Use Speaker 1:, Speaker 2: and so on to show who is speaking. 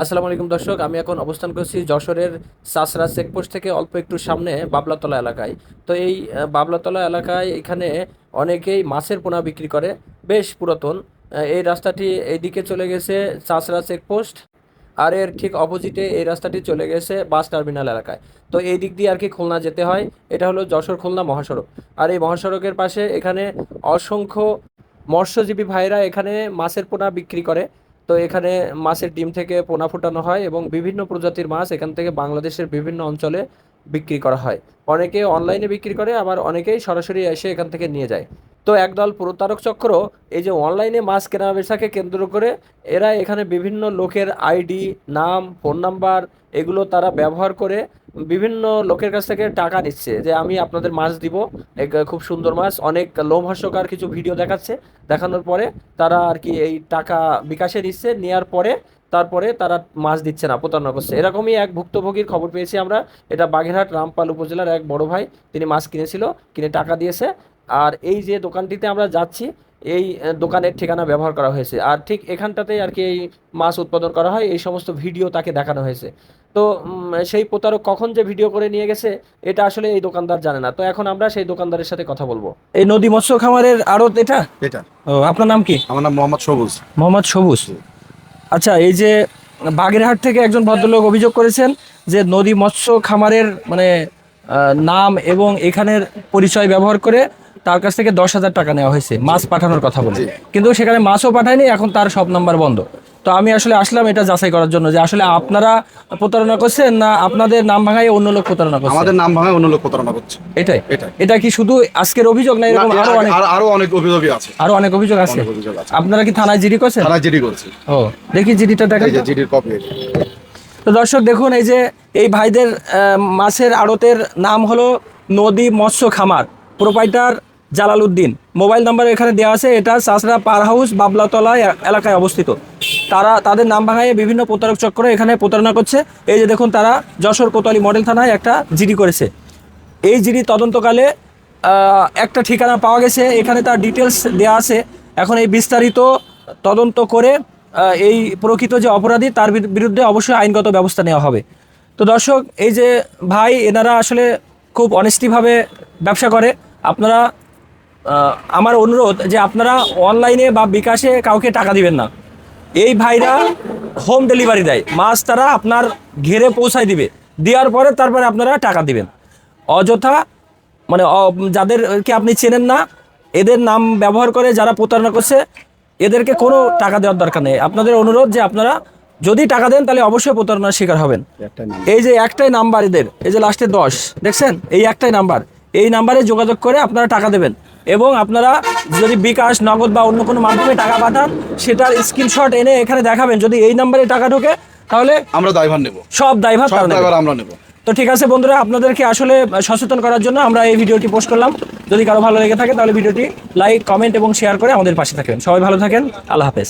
Speaker 1: আসসালামু আলাইকুম দর্শক, আমি এখন অবস্থান করছি যশোরের চাষড়া চেকপোস্ট থেকে অল্প একটু সামনে বাবলাতলা এলাকায়। তো এই বাবলাতলা এলাকায় এখানে অনেকেই মাছের পোনা বিক্রি করে, বেশ পুরাতন। এই রাস্তাটি এইদিকে চলে গেছে চাষড়া চেকপোস্ট, আর এর ঠিক অপোজিটে এই রাস্তাটি চলে গেছে বাস টার্মিনাল এলাকায়। তো এই দিক দিয়ে আর কি খুলনা যেতে হয়। এটা হলো যশোর খুলনা মহাসড়ক। আর এই মহাসড়কের পাশে এখানে অসংখ্য মৎস্যজীবী ভাইরা এখানে মাছের পোনা বিক্রি করে। তো এখানে মাছের ডিম থেকে পোনা ফোটানো হয় এবং বিভিন্ন প্রজাতির মাছ এখান থেকে বাংলাদেশের বিভিন্ন অঞ্চলে বিক্রি করা হয়। অনেকে অনলাইনে বিক্রি করে, আবার অনেকেই সরাসরি এসে এখান থেকে নিয়ে যায়। তো একদল প্রতারক চক্র এই যে অনলাইনে মাছ কেনা বেচাকে কেন্দ্র করে এরা এখানে বিভিন্ন লোকের আইডি, নাম, ফোন নাম্বার এগুলো তারা ব্যবহার করে বিভিন্ন লোকের কাছ থেকে টাকা নিচ্ছে যে আমি আপনাদের মাছ দিব, খুব সুন্দর মাছ, অনেক লোমহর্ষকর কিছু ভিডিও দেখাচ্ছে। দেখানোর পরে তারা আর কি এই টাকা বিকাশে নিচ্ছে, নেওয়ার পরে তারপরে তারা মাছ দিচ্ছে না, প্রতারণা করছে। এরকমই এক ভুক্তভোগীর খবর পেয়েছি আমরা। এটা বাগেরহাট রামপাল উপজেলার এক বড় ভাই, তিনি মাছ কিনেছিল, কিনে টাকা দিয়েছে। আর এই যে দোকানটিতে আমরা যাচ্ছি, এই দোকানের ঠিকানা ব্যবহার করা হয়েছে, আর ঠিক এখানটাতেই আর কি এই মাছ উৎপাদন করা হয়। এই সমস্ত ভিডিও তাকে দেখানো হয়েছে। তো সেই প্রতারক কখন যে ভিডিও করে নিয়ে গেছে এটা আসলে এই দোকানদার জানে না। তো এখন আমরা সেই দোকানদারের সাথে কথা বলবো। এই নদী মৎস্য খামারের আড়ত এটা?
Speaker 2: এটা
Speaker 1: ও, আপনার নাম কি?
Speaker 2: আমার নাম মোহাম্মদ সবুজ।
Speaker 1: মোহাম্মদ সবুজ। আচ্ছা, এই যে বাগেরহাট থেকে একজন ভদ্রলোক অভিযোগ করেছেন যে নদী মৎস্য খামারের মানে নাম এবং এখানের পরিচয় ব্যবহার করে তার কাছ থেকে 10,000 টাকা নেওয়া হয়েছে মাছ পাঠানোর কথা বলে, কিন্তু সেখানে মাছও পাঠায়নি, এখন তার সব নাম্বার বন্ধ। তো আমি আসলে আসলাম এটা যাচাই করার জন্য যে আসলে আপনারা প্রতারণা করছেন না আপনাদের নাম ভাঙায় অন্য লোক প্রতারণা করছে।
Speaker 2: আমাদের নাম ভাঙায় অন্য লোক প্রতারণা করছে।
Speaker 1: এটাই
Speaker 2: এটাই।
Speaker 1: এটা কি শুধু আজকের অভিযোগ না, এরকম আরো অনেক
Speaker 2: আরো অনেক অভিযোগই আছে।
Speaker 1: আরো অনেক অভিযোগ আছে?
Speaker 2: অনেক অভিযোগ আছে।
Speaker 1: আপনারা কি থানায় জিডি করছেন?
Speaker 2: তারা জিডি করছে।
Speaker 1: ও, দেখি জিডিটা দেখেন।
Speaker 2: এই যে জিডির কপি।
Speaker 1: তো দর্শক দেখুন, এই যে এই ভাইদের মাছের আড়তের নাম হলো নদী মৎস্য খামার, proprietor Jalal Uddin. Mobile number এখানে দেওয়া আছে। এটা চাষড়া পার হাউস বাবলাতলা এলাকায় অবস্থিত। তাদের নাম ভাঙায় বিভিন্ন প্রতারক চক্র এখানে প্রতারণা করছে। এই যে দেখুন, তারা যশোর কোতোয়ালি মডেল থানায় একটা জিডি করেছে। এই জিডি তদন্তকালে একটা ঠিকানা পাওয়া গেছে, এখানে তার ডিটেলস দেওয়া আছে। এখন এই বিস্তারিত তদন্ত করে এই প্রকৃত যে অপরাধী তার বিরুদ্ধে অবশ্যই আইনগত ব্যবস্থা নেওয়া হবে। তো দর্শক, এই যে ভাই, এনারা আসলে খুব অনেস্টিভাবে ব্যবসা করে। আপনারা আমার অনুরোধ যে আপনারা অনলাইনে বা বিকাশে কাউকে টাকা দিবেন না। এই ভাইরা হোম ডেলিভারি দেয়, মাছ তারা আপনার ঘেরে পৌঁছায় দিবে, দেওয়ার পরে তারপরে আপনারা টাকা দিবেন। অযথা মানে যাদেরকে আপনি চেনেন না, এদের নাম ব্যবহার করে যারা প্রতারণা করছে, এদেরকে কোনো টাকা দেওয়ার দরকার নেই। আপনাদের অনুরোধ যে আপনারা যদি টাকা দেন তাহলে অবশ্যই প্রতারণার শিকার হবেন। এই যে একটাই নাম্বার এদের, এই যে লাস্টে 10 দেখছেন, এই একটাই নাম্বার। এই নাম্বারে যোগাযোগ করে আপনারা টাকা দেবেন, এবং আপনারা যদি বিকাশ, নগদ বা অন্য কোনো মাধ্যমে টাকা পাঠান সেটার স্ক্রিনশট এনে এখানে দেখাবেন। যদি এই নাম্বারে টাকা ঢোকে তাহলে
Speaker 2: আমরা দায়ভার নেব,
Speaker 1: সব দায়ভার
Speaker 2: আমরা নেব।
Speaker 1: তো ঠিক আছে বন্ধুরা, আপনাদেরকে আসলে সচেতন করার জন্য আমরা এই ভিডিওটি পোস্ট করলাম। যদি কারো ভালো লেগে থাকে তাহলে ভিডিওটি লাইক, কমেন্ট এবং শেয়ার করে আমাদের পাশে থাকবেন। সবাই ভালো থাকেন, আল্লাহ হাফেজ।